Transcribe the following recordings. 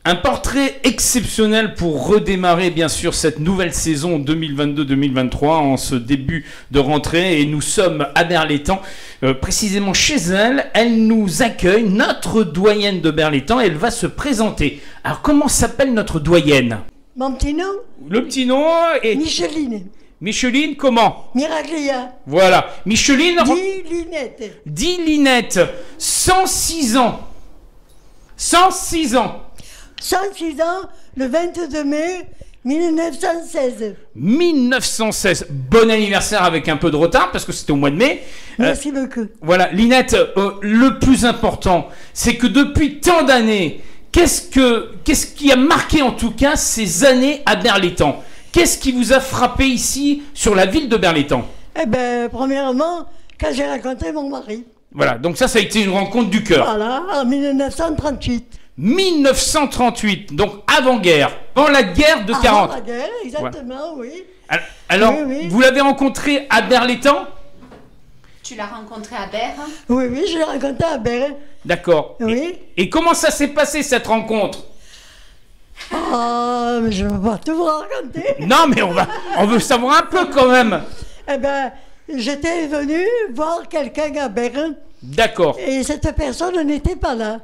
Un portrait exceptionnel pour redémarrer bien sûr cette nouvelle saison 2022-2023 en ce début de rentrée, et nous sommes à Berlétan, précisément chez elle. Elle nous accueille, notre doyenne de Berlétan, et elle va se présenter. Alors comment s'appelle notre doyenne? Mon petit nom? Le petit nom est... Micheline. Micheline comment? Miraglia. Voilà, Micheline... Linette. Linette, 106 ans. 106 ans. 106 ans, le 22 mai 1916. 1916. Bon anniversaire avec un peu de retard parce que c'était au mois de mai. Merci beaucoup. Voilà, Linette, le plus important, c'est que depuis tant d'années, qu'est-ce qui a marqué en tout cas ces années à Berlétan? Qu'est-ce qui vous a frappé ici sur la ville de Berlétan? Eh bien, premièrement, quand j'ai rencontré mon mari. Voilà, donc ça a été une rencontre du cœur. Voilà, en 1938. 1938, donc avant-guerre, avant la guerre de 40. Avant la guerre, exactement, voilà. Oui. Alors, oui. Vous l'avez rencontré à Berlétan? Tu l'as rencontré à Berre? Oui, je l'ai rencontré à Berre. D'accord. Oui. Et comment ça s'est passé cette rencontre? Ah, mais je ne veux pas tout vous raconter. Non, mais on veut savoir un peu quand même. Eh bien, j'étais venue voir quelqu'un à Berre. D'accord. Et cette personne n'était pas là.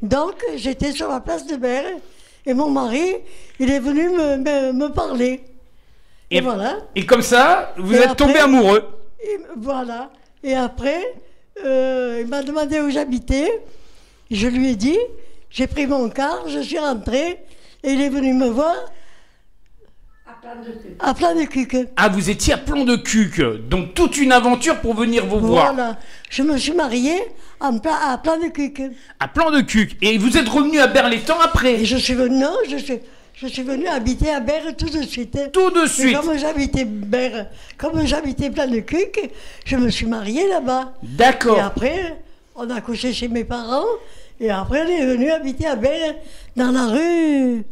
Donc, j'étais sur la place de Berre et mon mari, il est venu me parler. Et voilà. Et comme ça, vous êtes tombé amoureux. Voilà. Et après, il m'a demandé où j'habitais. Je lui ai dit, j'ai pris mon car, je suis rentrée et il est venu me voir. À Plan de Cuc. Ah, vous étiez à Plan de Cuc. Donc, toute une aventure pour venir vous voir. Voilà. Je me suis mariée à Plan de Cuc. À Plan de Cuc. Et vous êtes revenu à Berlétan après? Et je suis venue venue habiter à Berre tout de suite. Tout de suite. Et comme j'habitais Berre, comme j'habitais Plan de Cuc, je me suis mariée là-bas. D'accord. Et après, on a couché chez mes parents. Et après, on est venu habiter à Berre, dans la rue...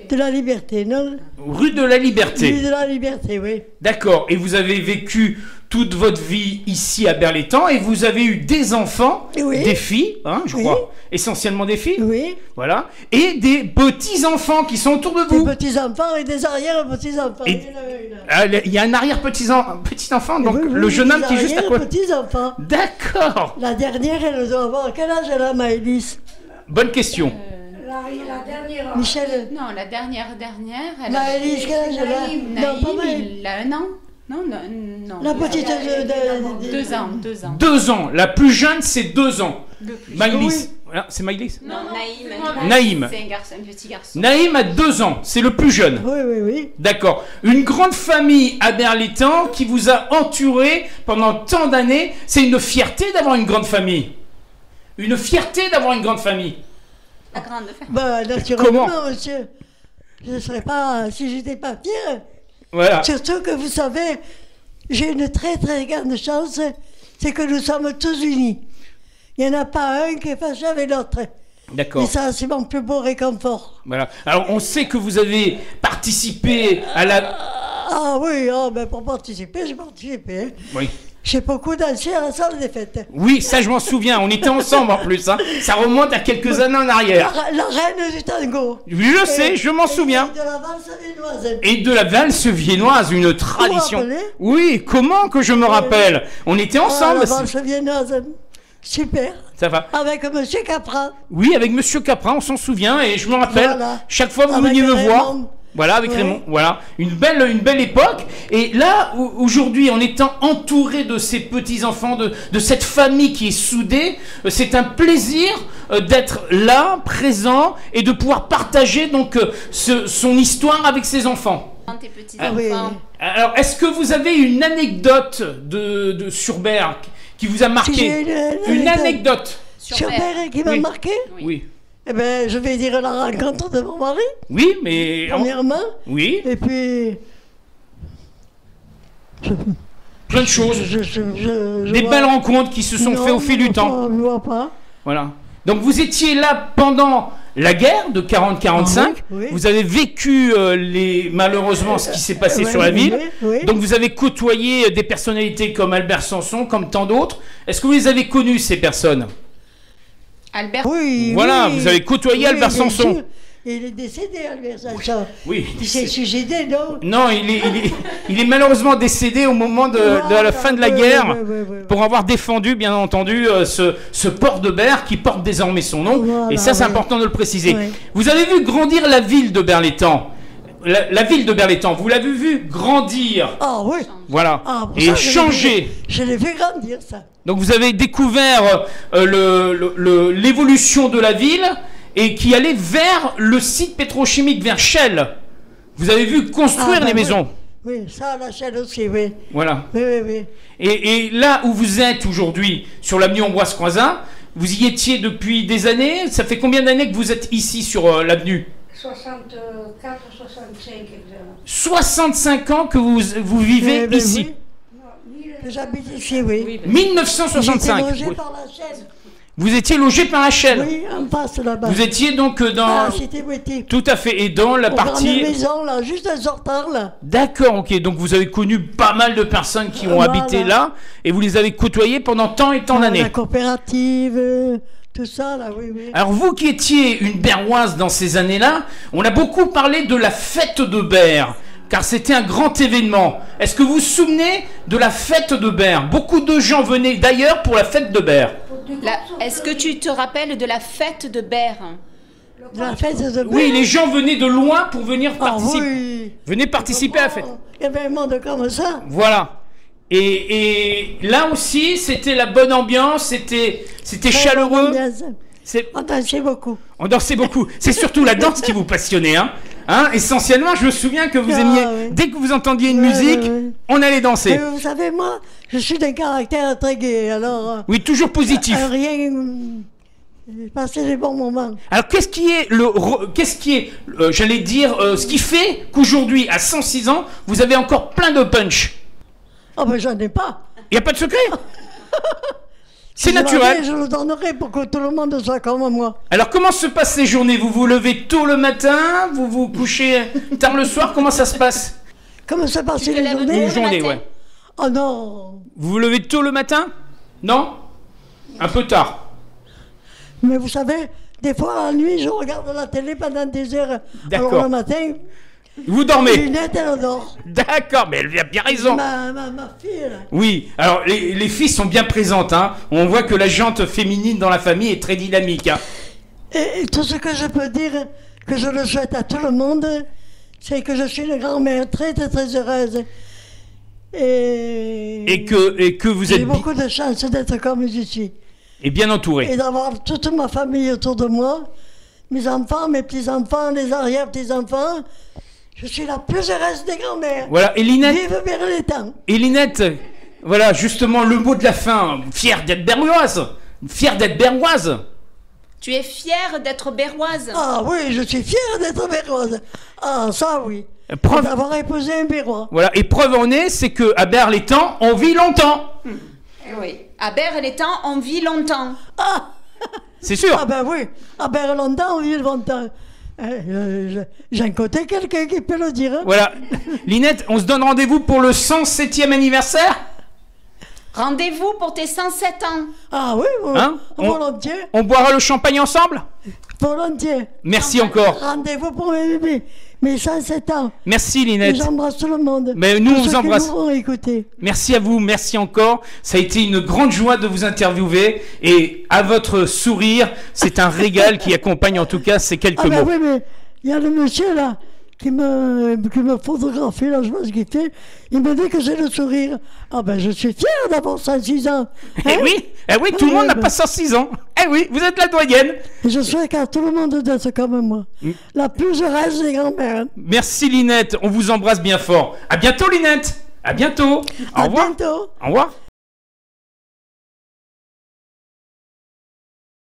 De la Liberté, non? Rue de la Liberté. Rue de la Liberté, oui. D'accord. Et vous avez vécu toute votre vie ici à Berlétan et vous avez eu des enfants, oui. Des filles, hein, je crois, essentiellement des filles. Oui. Voilà. Et des petits-enfants qui sont autour de vous. Des petits-enfants et des arrière-petits-enfants. Il y a un arrière-petit-enfant, donc oui, le jeune homme qui est juste à côté. Petits-enfants. D'accord. La dernière, elle doit avoir quel âge elle a, Maëlys? Bonne question. La dernière. Michel. Non, la dernière. Maëlys, quel âge elle a? Non, pas Maëlys. Il a un an. Non. La petite de 2 ans. 2 ans. La plus jeune, c'est 2 ans. Maëlys. Oui. Voilà, c'est Maëlys? Non, Naïm. C'est un petit garçon. Naïm a 2 ans. C'est le plus jeune. Oui. D'accord. Une grande famille à Berlétan qui vous a entouré pendant tant d'années. C'est une fierté d'avoir une grande famille. Une fierté d'avoir une grande famille. La grande famille. Bah, naturellement, monsieur. Je ne serais pas, si j'étais pas fière. Voilà. Surtout que vous savez, j'ai une très très grande chance, c'est que nous sommes tous unis. Il n'y en a pas un qui est fâché avec l'autre. D'accord. Et ça, c'est mon plus beau réconfort. Voilà. Alors, on sait que vous avez participé à la... Ah oui, ben pour participer, j'ai participé. Hein. Oui. J'ai beaucoup dansé à la salle des fêtes. Oui, ça je m'en souviens, on était ensemble en plus, hein. Ça remonte à quelques années en arrière. La reine du tango. Je sais, je m'en souviens. Et de la valse viennoise. Et de la valse viennoise, une tradition. Vous vous rappelez? Oui, comment que je me rappelle? On était ensemble. La valse viennoise, super. Ça va. Avec Monsieur Capra. Oui, avec Monsieur Capra, on s'en souvient, et je me rappelle, Voilà. chaque fois que vous Avec veniez me Raymond. voir. Voilà, avec Raymond, voilà, une belle époque. Et là, aujourd'hui, en étant entouré de ces petits-enfants, de cette famille qui est soudée, c'est un plaisir d'être là, présent, et de pouvoir partager donc son histoire avec ses enfants. Tes petits Ah oui. enfants. Alors, est-ce que vous avez une anecdote sur Berre qui vous a marqué? Si j'ai Une anecdote. Sur Berre qui m'a Oui. marqué? Oui. Eh bien, je vais dire la rencontre de mon mari, Oui, mais... premièrement. Oui, Et puis... plein de choses. Des vois- belles rencontres qui se sont faites au fil du temps. Je ne vois pas. Voilà. Donc vous étiez là pendant la guerre de 40-45. Oui. Vous avez vécu malheureusement ce qui s'est passé sur la ville. Oui. Donc vous avez côtoyé des personnalités comme Albert Samson, comme tant d'autres. Est-ce que vous les avez connues, ces personnes? Albert. Oui, Voilà, oui. vous avez côtoyé Oui, Albert bien Sanson. sûr. Et il est décédé, Albert Sanson. Oui. Il s'est suicidé, non? Non, il est malheureusement décédé au moment de la fin de la guerre pour avoir défendu, bien entendu, ce port de Berre qui porte désormais son nom. Voilà, et ça, c'est oui. important de le préciser. Oui. Vous avez vu grandir la ville de Berlétan. La ville de Berlétan, vous l'avez vu grandir. Ah oui. Voilà. Ah, pour et ça, changer. Je l'ai fait grandir, ça. Donc vous avez découvert l'évolution de la ville et qui allait vers le site pétrochimique, vers Shell. Vous avez vu construire les maisons. Oui, ça, la chaîne aussi, oui. Voilà. Oui, oui, oui. Et là où vous êtes aujourd'hui, sur l'avenue Ambroise Croizat, vous y étiez depuis des années. Ça fait combien d'années que vous êtes ici sur l'avenue? 64 ou 65 exactement. 65 ans que vous vivez Ben ici. oui. J'habite ici, oui. Oui, ben, 1965. J'étais logé Oui. par la chaîne. Vous étiez logé par la Shell. Oui, en face là-bas. Vous étiez donc dans... Ah, c'était Wetty. Tout à fait. Et dans la Au grande partie... maison, là, juste en sortant, là. D'accord, ok. Donc vous avez connu pas mal de personnes qui ont Voilà. habité là et vous les avez côtoyées pendant tant et tant d'années. La coopérative, tout ça, là, oui, oui. Alors vous qui étiez une Berroise dans ces années-là, on a beaucoup parlé de la fête de Berre, car c'était un grand événement. Est-ce que vous vous souvenez de la fête de Berre? Beaucoup de gens venaient d'ailleurs pour la fête de Berre. Est-ce que tu te rappelles de la fête de Berre? La fête de Oui, les gens venaient de loin pour venir Ah participer. oui. Venez participer à la fête. Il y avait un monde comme ça. Voilà. Et là aussi, c'était la bonne ambiance, c'était chaleureux. C'est- On dansait beaucoup. On dansait beaucoup. C'est surtout la danse qui vous passionnait, hein. Essentiellement, je me souviens que vous Ah, aimiez, oui. dès que vous entendiez une Ouais, musique, ouais, ouais. on allait danser. Mais vous savez, moi, je suis d'un caractère très gai, alors Oui, toujours positif. rien. J'ai passé des bons moments. Alors, qu'est-ce qui est, j'allais dire, ce qui fait qu'aujourd'hui, à 106 ans, vous avez encore plein de punch? Oh, ben j'en ai pas. Il n'y a pas de secret. C'est Si je naturel. l'avais, je le donnerais pour que tout le monde soit comme moi. Alors, comment se passent ces journées? Vous vous levez tôt le matin, vous vous couchez tard le soir, comment ça se passe? Comment se passent Tu te les lèves journées Une le journée, matin. ouais. Oh non. Vous vous levez tôt le matin? Non? Un peu tard. Mais vous savez, des fois, la nuit, je regarde la télé pendant des heures. D'accord. Alors le matin, Vous les dormez? lunettes, elle dort. D'accord, mais elle a bien raison. Ma fille, là. Oui, alors les filles sont bien présentes, hein. On voit que la jante féminine dans la famille est très dynamique, hein. Et tout ce que je peux dire, que je le souhaite à tout le monde, c'est que je suis une grand-mère très, très, très heureuse. Et que vous j'ai êtes beaucoup de chance d'être comme je suis. et bien entouré. Et d'avoir toute ma famille autour de moi, mes enfants, mes petits-enfants, les arrière-petits-enfants. Je suis la plus heureuse des grand-mères. Voilà, et Vive Berlétan. Linette, voilà, justement le mot de la fin. Fière d'être berroise. Fière d'être berroise. Tu es fière d'être berroise? Ah oui, je suis fière d'être berroise. Ah, ça oui. Preuve, D'avoir épousé un berrois. voilà, et preuve en est, c'est que à Berlétan, on vit longtemps. Oui. À Berlétan, on vit longtemps. Ah, C'est sûr. ah ben oui. À Berlondon, on vit longtemps. J'ai un côté quelqu'un qui peut le dire. Hein. Voilà. Linette, on se donne rendez-vous pour le 107e anniversaire. Rendez-vous pour tes 107 ans. Ah oui, Hein, volontiers. On boira le champagne ensemble. Volontiers. Merci encore. Rendez-vous pour mes 107 ans. Merci Et Linette. j'embrasse tout le monde. Mais nous, Tous on vous ceux qui embrasse. nous auront écouté. Merci à vous, merci encore. Ça a été une grande joie de vous interviewer et à votre sourire, c'est un régal qui accompagne en tout cas ces quelques Ah ben mots. oui, mais il y a le monsieur là qui me photographie, là, je sais pas ce qu'il fait. Il me dit que j'ai le sourire. Ah ben je suis fier d'avoir 106 ans. Eh Hein? oui, tout le Ah monde ouais, n'a ben. pas 106 ans. Eh oui, vous êtes la doyenne. Et je souhaite à tout le monde d'être comme moi. Mm. La plus heureuse des grands-mères. Hein. Merci Linette, on vous embrasse bien fort. À bientôt Linette. À bientôt. Au À revoir. bientôt. Au revoir.